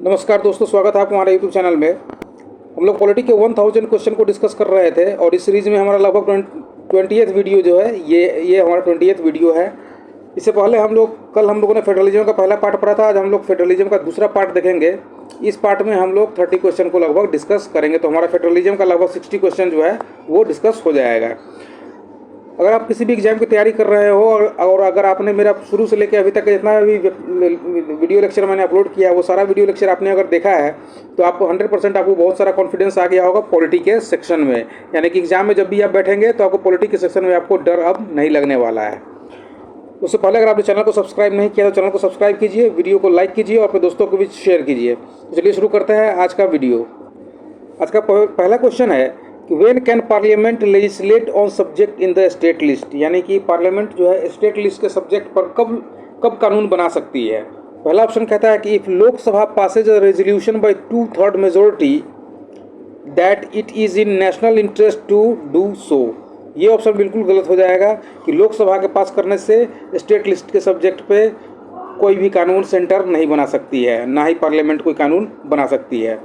नमस्कार दोस्तों, स्वागत है आपको हमारे यूट्यूब चैनल में। हम लोग पॉलिटी के 1000 क्वेश्चन को डिस्कस कर रहे थे और इस सीरीज़ में हमारा लगभग 20th वीडियो जो है ये हमारा 20th वीडियो है। इससे पहले कल हम लोगों ने फेडरलिज्म का पहला पार्ट पढ़ा था। आज हम लोग फेडरलिज्म का दूसरा पार्ट देखेंगे। इस पार्ट में हम लोग 30 क्वेश्चन को लगभग डिस्कस करेंगे, तो हमारा फेडरलिज्म का लगभग 60 क्वेश्चन जो है वो डिस्कस हो जाएगा। अगर आप किसी भी एग्जाम की तैयारी कर रहे हो और अगर आपने मेरा शुरू से लेकर अभी तक जितना भी वीडियो लेक्चर मैंने अपलोड किया है वो सारा वीडियो लेक्चर आपने अगर देखा है तो आपको 100% आपको बहुत सारा कॉन्फिडेंस आ गया होगा पॉलिटी के सेक्शन में। यानी कि एग्जाम में जब भी आप बैठेंगे तो आपको पॉलिटी के सेक्शन में आपको डर अब नहीं लगने वाला है। उससे पहले अगर आपने चैनल को सब्सक्राइब नहीं किया तो चैनल को सब्सक्राइब कीजिए, वीडियो को लाइक कीजिए और अपने दोस्तों को भी शेयर कीजिए। तो चलिए शुरू करते हैं आज का वीडियो। आज का पहला क्वेश्चन है कि when can parliament legislate on subject in the state list, यानी कि पार्लियामेंट जो है स्टेट लिस्ट के सब्जेक्ट पर कब कानून बना सकती है। पहला ऑप्शन कहता है कि if Lok Sabha passes a resolution by 2/3 majority that it is in national interest to do so. ये ऑप्शन बिल्कुल गलत हो जाएगा कि लोकसभा के पास करने से स्टेट लिस्ट के सब्जेक्ट पे कोई भी कानून सेंटर नहीं बना सकती है, ना ही पार्लियामेंट कोई कानून बना सकती है।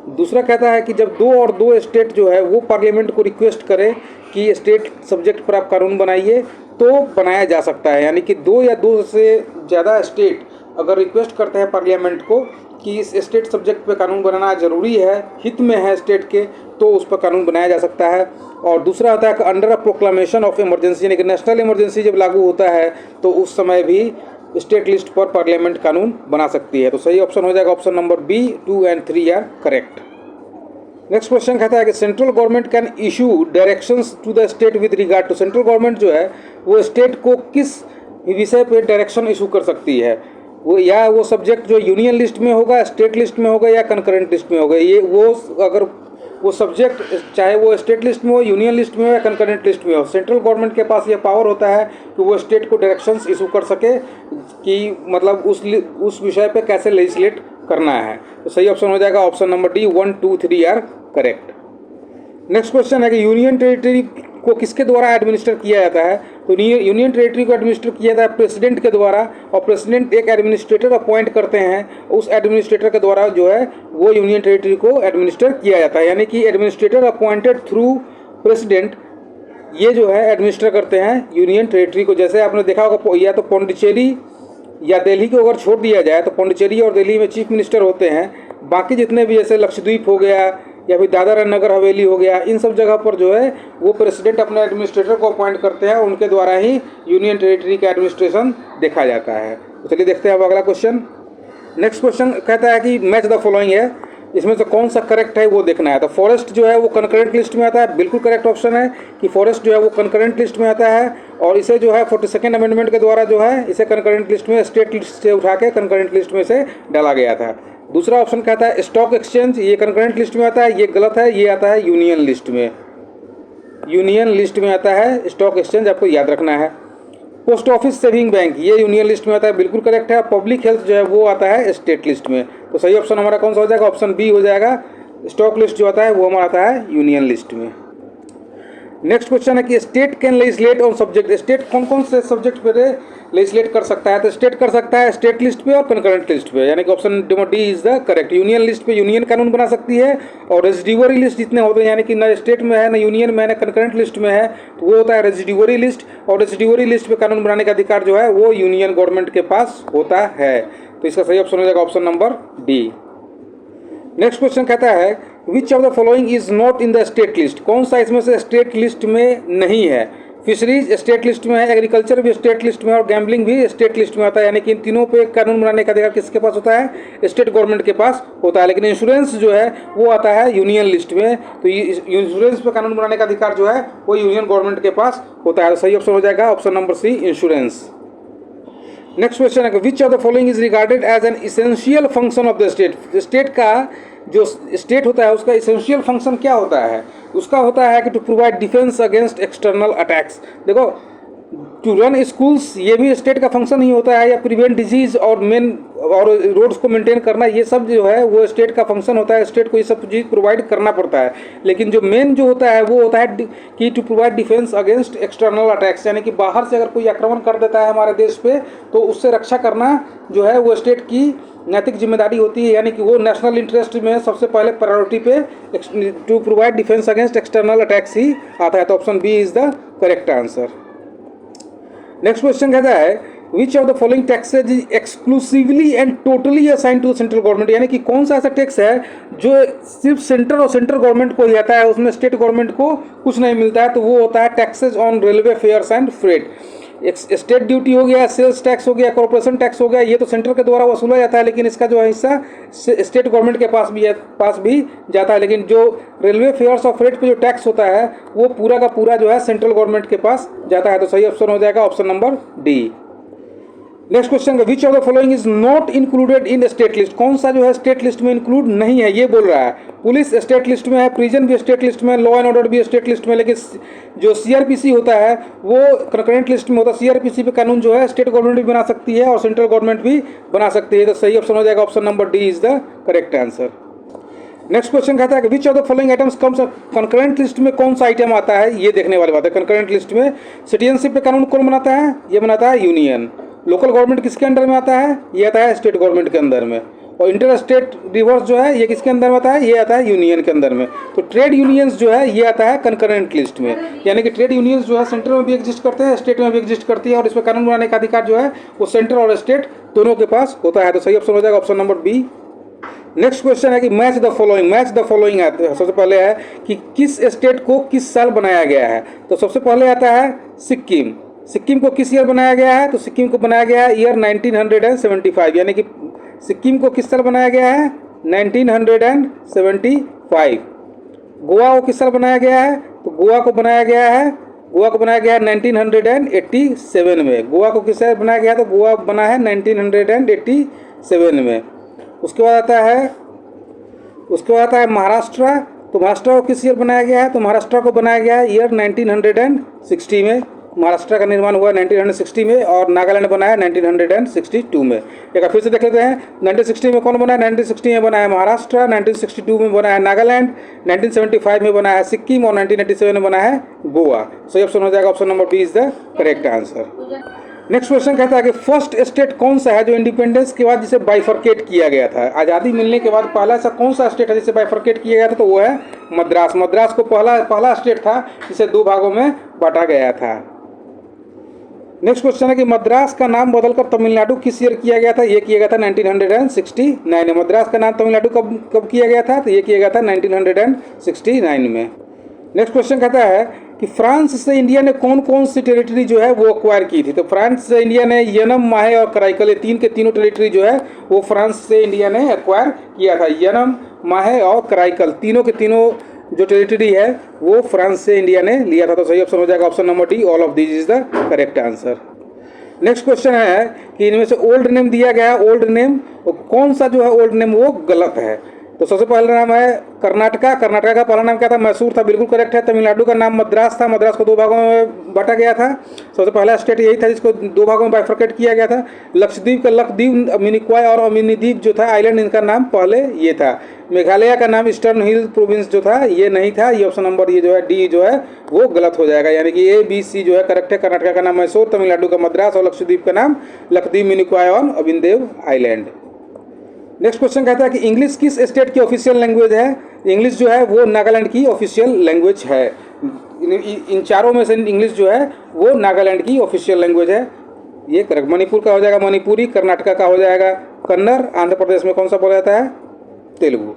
दूसरा कहता है कि जब दो स्टेट जो है वो पार्लियामेंट को रिक्वेस्ट करे कि स्टेट सब्जेक्ट पर आप कानून बनाइए तो बनाया जा सकता है। यानी कि दो से ज़्यादा स्टेट अगर रिक्वेस्ट करते हैं पार्लियामेंट को कि इस स्टेट सब्जेक्ट पे कानून बनाना ज़रूरी है, हित में है स्टेट के, तो उस पर कानून बनाया जा सकता है। और दूसरा होता है कि under a proclamation of emergency, यानी कि नेशनल इमरजेंसी जब लागू होता है तो उस समय भी स्टेट लिस्ट पर पार्लियामेंट कानून बना सकती है। तो सही ऑप्शन हो जाएगा ऑप्शन नंबर बी। 2 और 3 आर करेक्ट। नेक्स्ट क्वेश्चन कहता है कि central government can issue directions to the state with regard to, central government जो है वो स्टेट को किस विषय पे डायरेक्शन इशू कर सकती है। वो सब्जेक्ट जो यूनियन लिस्ट में होगा, स्टेट लिस्ट में होगा या कंकरेंट लिस्ट में होगा। अगर वो सब्जेक्ट चाहे वो स्टेट लिस्ट में हो, यूनियन लिस्ट में हो या कंकरेंट लिस्ट में हो, सेंट्रल गवर्नमेंट के पास ये पावर होता है कि वो स्टेट को डायरेक्शंस इशू कर सके कि मतलब उस विषय पे कैसे लेजिस्लेट करना है। तो सही ऑप्शन हो जाएगा option number D. 1, 2, 3 are correct. Next question है कि यूनियन टेरिटरी को किसके द्वारा एडमिनिस्टर किया जाता है। तो यूनियन टेरिटरी को एडमिनिस्टर किया जाता है प्रेसिडेंट के द्वारा, और प्रेसिडेंट एक एडमिनिस्ट्रेटर अपॉइंट करते हैं। उस एडमिनिस्ट्रेटर के द्वारा जो है वो यूनियन टेरिटरी को एडमिनिस्टर किया जाता है। यानी कि एडमिनिस्ट्रेटर अपॉइंटेड थ्रू प्रेसिडेंट ये जो है एडमिनिस्टर करते हैं यूनियन टेरिटरी को। जैसे आपने देखा होगा या तो पौंडीचेरी या दिल्ली को अगर छोड़ दिया जाए तो पौंडीचेरी और दिल्ली में चीफ मिनिस्टर होते हैं। बाकी जितने भी जैसे लक्षद्वीप हो गया या फिर दादर और नगर हवेली हो गया, इन सब जगह पर जो है वो प्रेसिडेंट अपने एडमिनिस्ट्रेटर को अपॉइंट करते हैं, उनके द्वारा ही यूनियन टेरिटरी का एडमिनिस्ट्रेशन देखा जाता है। तो चलिए देखते हैं अब अगला क्वेश्चन। नेक्स्ट क्वेश्चन कहता है कि मैच द फॉलोइंग है, इसमें से कौन सा करेक्ट है वो देखना है। तो फॉरेस्ट जो है वो कंकरेंट लिस्ट में आता है, बिल्कुल करेक्ट ऑप्शन है कि फॉरेस्ट जो है वो कंकरेंट लिस्ट में आता है और इसे जो है 42nd अमेंडमेंट के द्वारा जो है इसे कंकरेंट लिस्ट में स्टेट लिस्ट से उठा के कंकरेंट लिस्ट में से डाला गया था। दूसरा ऑप्शन कहता है स्टॉक एक्सचेंज, ये कंकरेंट लिस्ट में आता है, ये गलत है, ये आता है यूनियन लिस्ट में। यूनियन लिस्ट में आता है स्टॉक एक्सचेंज, आपको याद रखना है। पोस्ट ऑफिस सेविंग बैंक ये यूनियन लिस्ट में आता है, बिल्कुल करेक्ट है। पब्लिक हेल्थ जो है वो आता है स्टेट लिस्ट में। तो सही ऑप्शन हमारा कौन सा हो जाएगा, ऑप्शन बी हो जाएगा। स्टॉक लिस्ट जो आता है वो हमारा आता है यूनियन लिस्ट में। नेक्स्ट क्वेश्चन है कि state can legislate on subject, state कौन कौन से सब्जेक्ट पे लेजिस्लेट कर सकता है। तो स्टेट कर सकता है स्टेट लिस्ट पे और कंकरेंट लिस्ट पे, यानी कि option number D is the correct. Union list पे यूनियन कानून बना सकती है और रेजिड्यूअरी लिस्ट जितने होते हैं, यानी कि ना स्टेट में है ना यूनियन में है ना कंकरेंट लिस्ट में है, तो वो होता है रेजिड्यूअरी लिस्ट। और रेजिड्यूअरी लिस्ट पे कानून बनाने का अधिकार जो है वो यूनियन गवर्नमेंट के पास होता है। तो इसका सही ऑप्शन हो जाएगा option number D. Next question कहता है which of the following is not in the state list, कौन सा इसमें से स्टेट लिस्ट में नहीं है। फिशरीज स्टेट लिस्ट में है, एग्रीकल्चर भी स्टेट लिस्ट में है और गैम्बलिंग भी स्टेट लिस्ट में आता है। यानी कि इन तीनों पे कानून बनाने का अधिकार किसके पास होता है, स्टेट गवर्नमेंट के पास होता है। लेकिन इंश्योरेंस जो है वो आता है यूनियन लिस्ट में, तो इंश्योरेंस पे कानून बनाने का अधिकार जो है वो यूनियन गवर्नमेंट के पास होता है। सही ऑप्शन हो जाएगा option number C, insurance. Next question है which of the following is regarded as an essential function of the state, state का जो स्टेट होता है उसका इसेंशियल फंक्शन क्या होता है। उसका होता है कि to provide defence against external attacks. देखो टू रन स्कूल्स, ये भी स्टेट का फंक्शन ही होता है, या प्रिवेंट डिजीज और रोड्स को मेंटेन करना, ये सब जो है वो स्टेट का फंक्शन होता है। स्टेट को ये सब चीज़ प्रोवाइड करना पड़ता है। लेकिन जो मेन जो होता है वो होता है कि to provide defence against external attacks, यानी कि बाहर से अगर कोई आक्रमण कर देता है हमारे देश पे तो उससे रक्षा करना जो है वो स्टेट की नैतिक जिम्मेदारी होती है। यानी कि वो नेशनल इंटरेस्ट में सबसे पहले प्रायोरिटी पे to provide defence against external attacks ही आता है। तो option B is the correct answer. Next question कहता है which of the following taxes is exclusively and totally assign to central government, यानी कि कौन सा ऐसा टैक्स है जो सिर्फ सेंट्रल और सेंट्रल गवर्नमेंट को ही आता है, उसमें स्टेट गवर्नमेंट को कुछ नहीं मिलता है। तो वो होता है taxes on railway fares and freight. State duty हो गया, सेल्स टैक्स हो गया, कॉर्पोरेशन टैक्स हो गया, ये तो सेंटर के द्वारा वसूला जाता है, लेकिन इसका जो है हिस्सा स्टेट गवर्नमेंट के पास भी जाता है। लेकिन जो रेलवे फेयर्स और फ्रेट पे जो टैक्स होता है वो पूरा का पूरा जो है सेंट्रल गवर्नमेंट के पास जाता है। तो सही ऑप्शन हो जाएगा option number D. Next question का which of the following is not included in state list, कौन सा जो है स्टेट लिस्ट में इंक्लूड नहीं है, ये बोल रहा है। पुलिस स्टेट लिस्ट में है, प्रिजन भी स्टेट लिस्ट में, लॉ एंड ऑर्डर भी स्टेट लिस्ट में, लेकिन जो सीआरपीसी होता है वो कंकरेंट लिस्ट में होता है। सीआरपीसी पे कानून जो है स्टेट गवर्नमेंट भी बना सकती है और सेंट्रल गवर्नमेंट भी बना सकती है। तो सही ऑप्शन हो जाएगा option number D is the correct answer. Next question कहता है कि which of the following items comes concurrent list में कौन सा आइटम आता है, ये देखने वाली बात है। कंकरेंट लिस्ट में सिटीजनशिप पे कानून कौन बनाता है, ये बनाता है यूनियन। लोकल गवर्नमेंट किसके अंडर में आता है, ये आता है स्टेट गवर्नमेंट के अंदर में। और इंटर स्टेट रिवर्स जो है ये किसके अंदर में आता है, ये आता है यूनियन के अंदर में। तो ट्रेड यूनियंस जो है ये आता है कंकरेंट लिस्ट में, यानी कि ट्रेड यूनियंस जो है सेंटर में भी एग्जिस्ट करते हैं, स्टेट में भी एग्जिस्ट करती है, और इसमें कानून बनाने का अधिकार जो है वो सेंटर और स्टेट दोनों के पास होता है। तो सही ऑप्शन हो जाएगा option number B. Next question है कि मैच द फॉलोइंग है। तो सबसे पहले है कि किस स्टेट को किस साल बनाया गया है। तो सबसे पहले आता है सिक्किम। सिक्किम को किस ईयर बनाया गया है, तो सिक्किम को बनाया गया है ईयर 1975, यानी कि सिक्किम को किस साल बनाया गया है 1975। गोवा को किस साल बनाया गया है, तो गोवा को बनाया गया है 1987 में। गोवा को किस साल बनाया गया, तो गोवा बना है 1987 में। उसके बाद आता है महाराष्ट्र। तो महाराष्ट्र को किस ईयर बनाया गया है, तो महाराष्ट्र को बनाया गया है ईयर 1960 में। महाराष्ट्र का निर्माण हुआ 1960 में, और नागालैंड बना है 1962 में। एक फिर से देख लेते हैं 1960 में कौन बना है, 1960 में बना है महाराष्ट्र, 1962 में बना है नागालैंड, 1975 में बना है सिक्किम, और 1987 में बना है गोवा। सही ऑप्शन हो जाएगा option number B is the correct answer. Next question कहता है कि फर्स्ट स्टेट कौन सा है जो इंडिपेंडेंस के बाद जिसे बाइफरकेट किया गया था। आज़ादी मिलने के बाद पहला ऐसा कौन सा स्टेट है जिसे बाइफरकेट किया गया था, तो वो है मद्रास। मद्रास को पहला स्टेट था जिसे दो भागों में बांटा गया था। नेक्स्ट क्वेश्चन है कि मद्रास का नाम बदलकर तमिलनाडु किस ईयर किया गया था, ये किया गया था 1969 में। मद्रास का नाम तमिलनाडु कब किया गया था, तो ये किया गया था 1969 में। नेक्स्ट क्वेश्चन कहता है कि फ्रांस से इंडिया ने कौन कौन सी टेरिटरी जो है वो एक्वायर की थी। तो फ्रांस से इंडिया ने यनम, माहे और कराइकल, ये तीन के तीनों टेरिटरी जो है वो फ्रांस से इंडिया ने एक्वायर किया था। यनम, माहे और कराइकल तीनों के तीनों जो टेरिटरी है वो फ्रांस से इंडिया ने लिया था। तो सही ऑप्शन हो जाएगा option number D, all of this is the correct answer. Next question है कि इनमें से ओल्ड नेम दिया गया है, ओल्ड नेम कौन सा जो है ओल्ड नेम वो गलत है। तो सबसे पहला नाम है कर्नाटका। कर्नाटका का पहला नाम क्या था, मैसूर था, बिल्कुल करेक्ट है। तमिलनाडु का नाम मद्रास था, मद्रास को दो भागों में बांटा गया था। सबसे पहला स्टेट यही था जिसको दो भागों में बाइफरकेट किया गया था। लक्षद्वीप का लक्षद्वीप, मिनिकॉय और अमिनीद्वीप जो था आइलैंड, इनका नाम पहले ये था। मेघालय का नाम ईस्टर्न हिल प्रोविंस जो था ये नहीं था। ये ऑप्शन नंबर ये जो है डी जो है वो गलत हो जाएगा, यानी कि ए बी सी जो है करेक्ट है। कर्नाटका का नाम मैसूर, तमिलनाडु का मद्रास और लक्षद्वीप का नाम लक्षद्वीप, मिनिकॉय और अविंदेव आइलैंड। नेक्स्ट क्वेश्चन कहता है कि इंग्लिश किस स्टेट की ऑफिशियल लैंग्वेज है। इंग्लिश जो है वो नागालैंड की ऑफिशियल लैंग्वेज है। इन चारों में से इंग्लिश जो है वो नागालैंड की ऑफिशियल लैंग्वेज है, ये करेक्ट। मणिपुर का हो जाएगा मणिपुरी, कर्नाटका का हो जाएगा कन्नड़, आंध्र प्रदेश में कौन सा बोला जाता है, तेलुगु।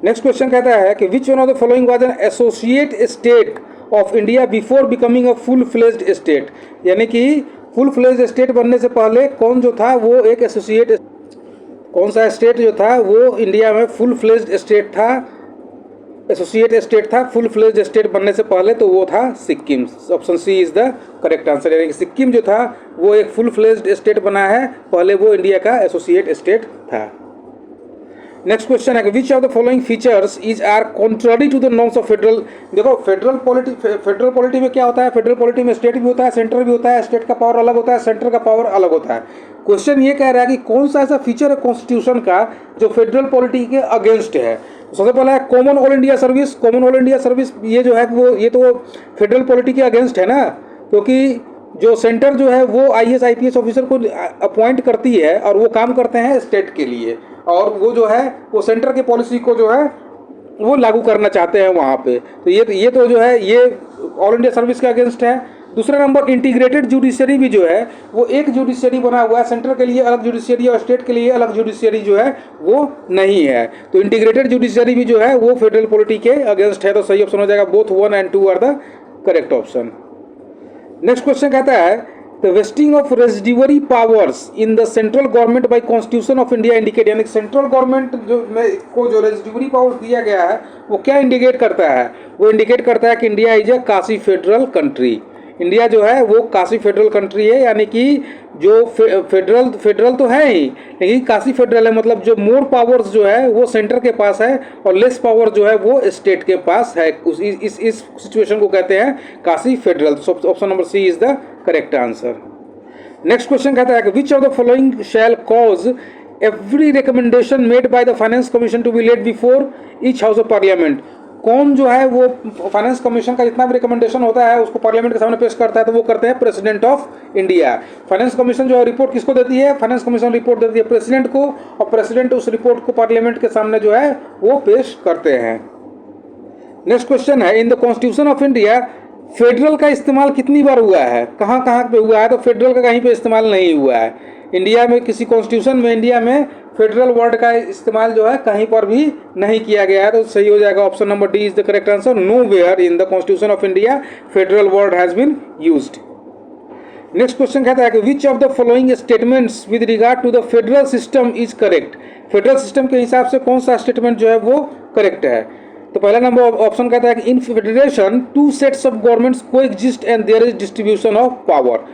नेक्स्ट क्वेश्चन कहता है कि which one of the following was an associate state of India before becoming a full fledged state, यानी कि फुल फ्लेज्ड स्टेट बनने से पहले कौन जो था वो एक एसोसिएट, कौन सा स्टेट जो था वो इंडिया में फुल फ्लेज्ड स्टेट था, एसोसिएट स्टेट था फुल फ्लेज्ड स्टेट बनने से पहले, तो वो था Sikkim. Option C is the correct answer, यानी कि सिक्किम जो था वो एक फुल फ्लेज्ड स्टेट बना है, पहले वो इंडिया का एसोसिएट स्टेट था। नेक्स्ट क्वेश्चन है which of the following features is are contrary to the norms of federal. देखो फेडरल पॉलिटी में क्या होता है, फेडरल पॉलिटी में स्टेट भी होता है, सेंटर भी होता है, स्टेट का पावर अलग होता है, सेंटर का पावर अलग होता है। क्वेश्चन ये कह रहा है कि कौन सा ऐसा फीचर है कॉन्स्टिट्यूशन का जो फेडरल पॉलिटी के अगेंस्ट है। सबसे पहला है common all India service. Common all India service ये जो है वो ये तो फेडरल पॉलिटी के अगेंस्ट है ना, क्योंकि जो सेंटर जो है वो IAS IPS ऑफिसर को अपॉइंट करती है और वो काम करते हैं स्टेट के लिए, और वो जो है वो सेंटर की पॉलिसी को जो है वो लागू करना चाहते हैं वहाँ पे। तो ये तो जो है ये ऑल इंडिया सर्विस के अगेंस्ट है। दूसरा नंबर इंटीग्रेटेड जुडिशरी भी जो है वो एक जुडिशरी बना हुआ है, सेंटर के लिए अलग जुडिशरी और स्टेट के लिए अलग जुडिशरी जो है वो नहीं है। तो इंटीग्रेटेड जुडिशरी भी जो है वो फेडरल पॉलिटी के अगेंस्ट है। तो सही ऑप्शन हो जाएगा both 1 and 2 are the correct option. Next question कहता है the vesting of residuary powers in the central government by constitution of India indicate, यानी सेंट्रल गवर्नमेंट को जो रेजिडुअरी पावर्स दिया गया है वो क्या इंडिकेट करता है, वो इंडिकेट करता है कि India is a Kashi federal country. India जो है वो काशी फेडरल कंट्री है, यानी कि जो फेडरल तो है ही, लेकिन काशी फेडरल है, मतलब जो मोर पावर्स जो है वो सेंटर के पास है और लेस पावर जो है वो स्टेट के पास है। इस सिचुएशन को कहते हैं quasi federal. Option number C is the correct answer. Next question कहता है कि which of the following shall cause every recommendation made by the finance commission to be laid before each house of parliament. कौन जो है वो finance commission का जितना भी रिकमेंडेशन होता है उसको पार्लियामेंट के सामने पेश करता है, तो वो करते हैं president of India. Finance commission जो है रिपोर्ट किसको देती है, फाइनेंस कमीशन रिपोर्ट देती है प्रेसिडेंट को, और प्रेसिडेंट उस रिपोर्ट को पार्लियामेंट के सामने जो है वो पेश करते हैं। नेक्स्ट क्वेश्चन है इन the constitution of India federal का इस्तेमाल कितनी बार हुआ है, कहाँ कहाँ पे हुआ है, तो फेडरल का कहीं पे इस्तेमाल नहीं हुआ है। इंडिया में किसी कॉन्स्टिट्यूशन में इंडिया में फेडरल वर्ड का इस्तेमाल जो है कहीं पर भी नहीं किया गया है। तो सही हो जाएगा option number D is the correct answer. Nowhere in the constitution of India federal word has been used. Next question कहता है कि which of the following statements with regard to the federal system is correct. Federal system के हिसाब से कौन सा statement जो है वो करेक्ट है। तो पहला नंबर ऑप्शन कहता है कि in federation 2 sets of governments coexist and there is distribution of power.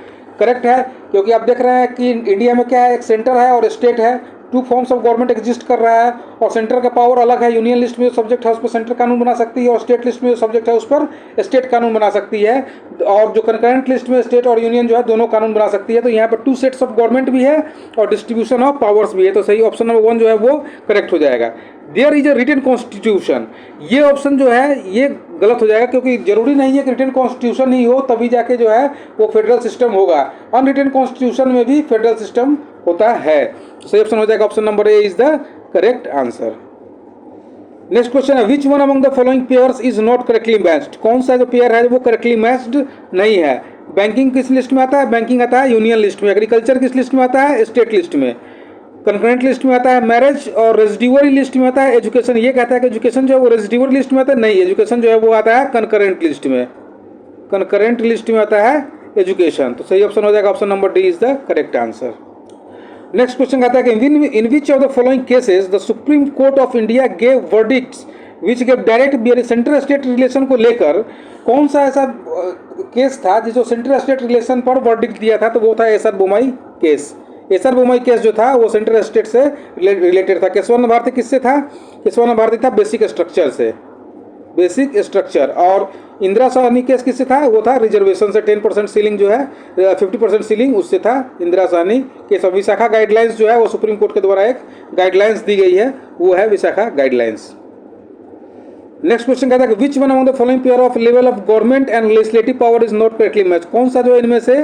Correct है, क्योंकि आप देख रहे हैं कि इंडिया में क्या है, एक सेंटर है और स्टेट है, 2 फॉर्म्स ऑफ गवर्नमेंट एग्जिस्ट कर रहा है, और सेंटर का पावर अलग है। यूनियन लिस्ट में जो सब्जेक्ट है उस पर सेंटर कानून बना सकती है, और स्टेट लिस्ट में जो सब्जेक्ट है उस पर स्टेट कानून बना सकती है, और जो कंकरेंट लिस्ट में स्टेट और यूनियन जो है दोनों कानून बना सकती है। तो यहाँ पर 2 सेट्स ऑफ गवर्नमेंट भी है और डिस्ट्रीब्यूशन ऑफ पावर्स भी है। तो सही ऑप्शन नंबर 1 जो है वो करेक्ट हो जाएगा। There is a written constitution, ये ऑप्शन जो है ये गलत हो जाएगा, क्योंकि जरूरी नहीं है कि रिटन कॉन्स्टिट्यूशन ही हो तभी जाके जो है वो फेडरल सिस्टम होगा। अनरिटन कॉन्स्टिट्यूशन में भी फेडरल सिस्टम होता है। तो सही ऑप्शन हो जाएगा option number A is the correct answer. Next question है which one among the following pairs is not correctly matched. कौन सा जो पेयर है वो करेक्टली मैच्ड नहीं है। बैंकिंग किस लिस्ट में आता है, बैंकिंग आता है यूनियन लिस्ट में। एग्रीकल्चर किस लिस्ट में आता है, स्टेट लिस्ट में। कंकरेंट लिस्ट में आता है मैरिज, और रेजिडुअरी लिस्ट में आता है एजुकेशन। ये कहता है कि एजुकेशन जो है वो रेजिडुअरी लिस्ट में आता है, नहीं, एजुकेशन जो है वो आता है कंकरेंट लिस्ट में। कंकरेंट लिस्ट में आता है एजुकेशन। तो सही ऑप्शन हो जाएगा option number D is the correct answer. Next question कहता है कि in which of the following cases the Supreme Court of India gave verdicts which gave direct bear central state relation को लेकर। कौन सा ऐसा केस था जो सेंट्रल स्टेट रिलेशन पर वर्डिक्ट दिया था, तो वो था S R Bommai case. SR Bommai case जो था वो सेंट्रल स्टेट से रिलेटेड था। केशवानंद भारती किससे था, केशवानंद भारती था बेसिक स्ट्रक्चर से, बेसिक स्ट्रक्चर। और इंदिरा साहनी केस किससे था, वो था रिजर्वेशन से 10% सीलिंग जो है 50% सीलिंग उससे था इंदिरा साहनी केस। और विशाखा गाइडलाइंस जो है वो सुप्रीम कोर्ट के द्वारा एक गाइडलाइंस दी गई है, वो है विशाखा गाइडलाइंस। नेक्स्ट क्वेश्चन कहता है कि विच one among the following pair of level of government and legislative power is not correctly match. कौन सा जो है इनमें से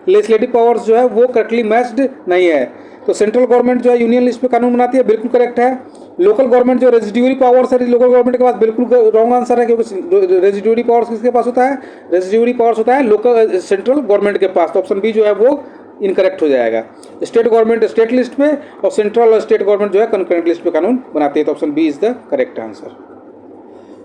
लेजिस्लेटिव पावर्स जो है वो करेक्टली मैच्ड नहीं है। तो सेंट्रल गवर्नमेंट जो है यूनियन लिस्ट में कानून बनाती है, बिल्कुल करेक्ट है। लोकल गवर्नमेंट जो रेजिडुअरी पावर्स है लोकल गवर्नमेंट के पास, बिल्कुल रॉन्ग आंसर है, क्योंकि रेजिडुअरी पावर्स किसके पास होता है, रेजिडुअरी पावर्स होता है लोकल सेंट्रल गवर्नमेंट के पास। तो ऑप्शन बी जो है वो इनकरेक्ट हो जाएगा। स्टेट गवर्नमेंट स्टेट लिस्ट में और सेंट्रल और स्टेट गवर्नमेंट जो है कंकरेंट लिस्ट में कानून बनाती है। तो option B is the correct answer.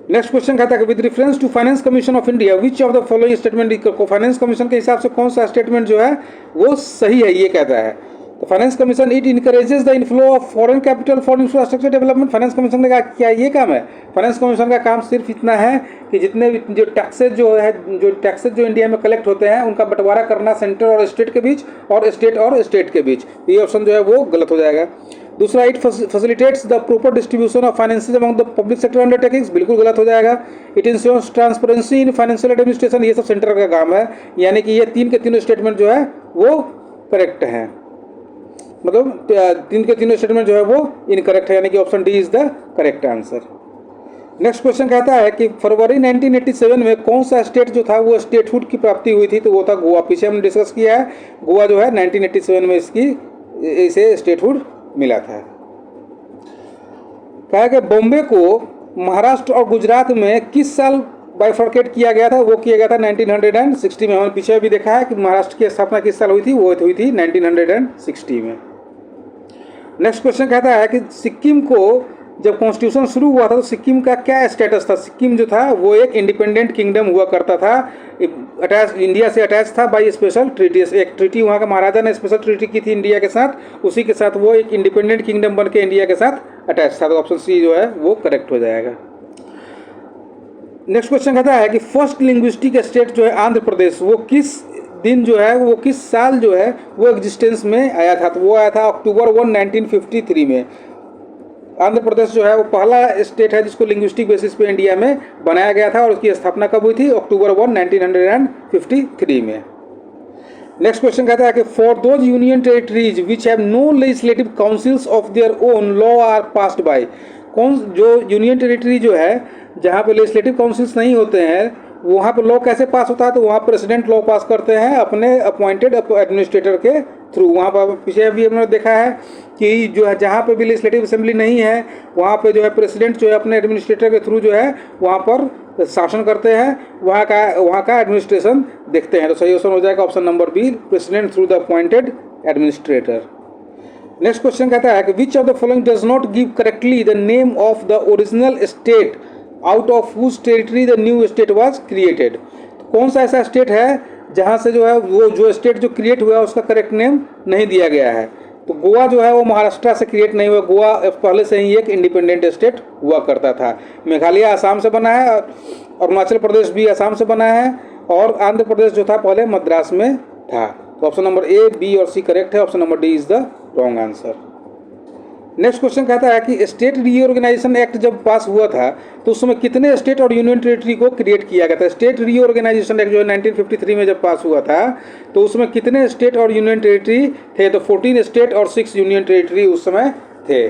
Next question कहता है with reference to finance commission of India which of the following statement. Finance commission के हिसाब से कौन सा स्टेटमेंट जो है वो सही है, ये कहता है। तो finance commission it encourages the inflow of foreign capital for infrastructure development. Finance commission का क्या ये काम है, फाइनेंस कमीशन का काम सिर्फ इतना है कि जितने भी जो टैक्सेज जो इंडिया में कलेक्ट होते हैं उनका बंटवारा करना सेंटर और स्टेट के बीच और स्टेट के बीच। ये ऑप्शन जो है वो गलत हो जाएगा। दूसरा, it facilitates the proper distribution of finances among the public sector undertakings, बिल्कुल गलत हो जाएगा। It ensures transparency in financial administration, ये सब सेंटर का काम है, यानी कि ये तीन के तीनों स्टेटमेंट जो है वो करेक्ट हैं, मतलब तीन के तीनों स्टेटमेंट जो है वो इनकरेक्ट है, यानी कि option D is the correct answer. Next question कहता है कि फरवरी 1987 में कौन सा स्टेट जो था वो स्टेटहुड की प्राप्ति हुई थी, तो वो था गोवा। पीछे हमने डिस्कस किया है, गोवा जो है 1987 में इसे स्टेटहुड मिला था। कहा कि बॉम्बे को महाराष्ट्र और गुजरात में किस साल बाइफर्केट किया गया था, वो किया गया था 1960 में। हमने पीछे भी देखा है कि महाराष्ट्र की स्थापना किस साल हुई थी, वो हुई थी 1960 में। नेक्स्ट क्वेश्चन कहता है कि सिक्किम को जब कॉन्स्टिट्यूशन शुरू हुआ था तो सिक्किम का क्या स्टेटस था। सिक्किम जो था वो एक इंडिपेंडेंट किंगडम हुआ करता था, अटैच इंडिया से अटैच था बाई स्पेशल ट्रीटी। एक ट्रीटी वहाँ का महाराजा ने स्पेशल ट्रीटी की थी इंडिया के साथ, उसी के साथ वो एक इंडिपेंडेंट किंगडम बन के इंडिया के साथ अटैच था, तो ऑप्शन सी जो है वो करेक्ट हो जाएगा। नेक्स्ट क्वेश्चन कहता है कि फर्स्ट लिंग्विस्टिक स्टेट जो है आंध्र प्रदेश, वो किस दिन जो है वो किस साल जो है वो एग्जिस्टेंस में आया था, तो वो आया था अक्टूबर 1, 1953 में। आंध्र प्रदेश जो है वो पहला स्टेट है जिसको लिंग्विस्टिक बेसिस पे इंडिया में बनाया गया था, और उसकी स्थापना कब हुई थी, अक्टूबर 1, 1953 में। नेक्स्ट क्वेश्चन कहता है कि for those union territories which have no legislative councils of their own law are passed by, कौन जो यूनियन टेरिटरी जो है जहाँ पे लेजिस्लेटिव काउंसिल्स नहीं होते हैं वहाँ पर लॉ कैसे पास होता है, तो वहाँ प्रेसिडेंट लॉ पास करते हैं अपने अपॉइंटेड एडमिनिस्ट्रेटर के थ्रू। वहाँ पर पीछे भी हमने देखा है कि जो है जहाँ पे भी लेजिस्लेटिव असेंबली नहीं है वहाँ पे जो है प्रेसिडेंट जो है अपने एडमिनिस्ट्रेटर के थ्रू जो है वहाँ पर शासन करते हैं, वहाँ का एडमिनिस्ट्रेशन देखते हैं। तो सही ऑप्शन हो जाएगा option number B, president through the appointed administrator. Next question कहता है कि which of the following does not give correctly the name of the original state out of whose territory the new state was created, कौन सा ऐसा state है जहाँ से जो है वो जो स्टेट जो क्रिएट हुआ है उसका करेक्ट नेम नहीं दिया गया है। तो गोवा जो है वो महाराष्ट्र से क्रिएट नहीं हुआ, गोवा पहले से ही एक इंडिपेंडेंट स्टेट हुआ करता था। मेघालय आसाम से बना है, अरुणाचल प्रदेश भी आसाम से बना है, और आंध्र प्रदेश जो था पहले मद्रास में था। तो ऑप्शन नंबर ए, बी और सी करेक्ट है, option number D is the wrong answer. Next question कहता है कि स्टेट रीऑर्गेनाइजेशन एक्ट जब पास हुआ था तो उस समय कितने स्टेट और यूनियन टेरिटरी को क्रिएट किया गया था। स्टेट रीऑर्गेनाइजेशन एक्ट जो है 1953 में जब पास हुआ था तो उसमें कितने स्टेट और यूनियन टेरिटरी थे, तो 14 स्टेट और 6 यूनियन टेरिटरी उस समय थे।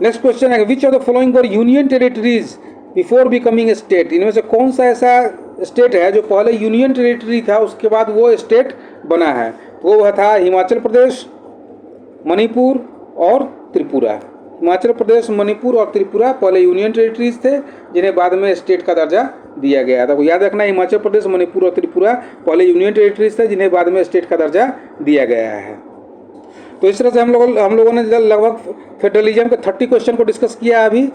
नेक्स्ट क्वेश्चन है which of the following were union territories before becoming state, इनमें से कौन सा ऐसा स्टेट है जो पहले यूनियन टेरिटरी था उसके बाद वो स्टेट बना है, तो वह था हिमाचल प्रदेश, मणिपुर और त्रिपुरा। हिमाचल प्रदेश, मणिपुर और त्रिपुरा पहले यूनियन टेरिटरीज थे जिन्हें बाद में स्टेट का दर्जा दिया गया था। तो याद रखना हिमाचल प्रदेश, मणिपुर और त्रिपुरा पहले यूनियन टेरिटरीज थे जिन्हें बाद में स्टेट का दर्जा दिया गया है। तो इस तरह से हम लोगों ने लगभग फेडरलिज्म के 30 क्वेश्चन को डिस्कस किया अभी,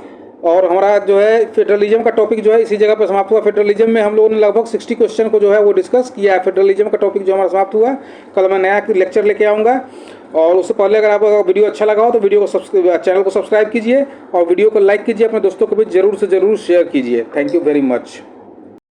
और हमारा जो है फेडरलिज्म का टॉपिक जो है इसी जगह पर समाप्त हुआ। फेडरलिज्म में हम लोगों ने लगभग 60 क्वेश्चन को जो है वो डिस्कस किया है। फेडरलिज्म का टॉपिक जो हमारा समाप्त हुआ, कल मैं नया लेक्चर लेके आऊँगा। और उससे पहले अगर आपको वीडियो अच्छा लगा हो तो वीडियो को चैनल को सब्सक्राइब कीजिए और वीडियो को लाइक कीजिए, अपने दोस्तों को भी ज़रूर से ज़रूर शेयर कीजिए। Thank you very much.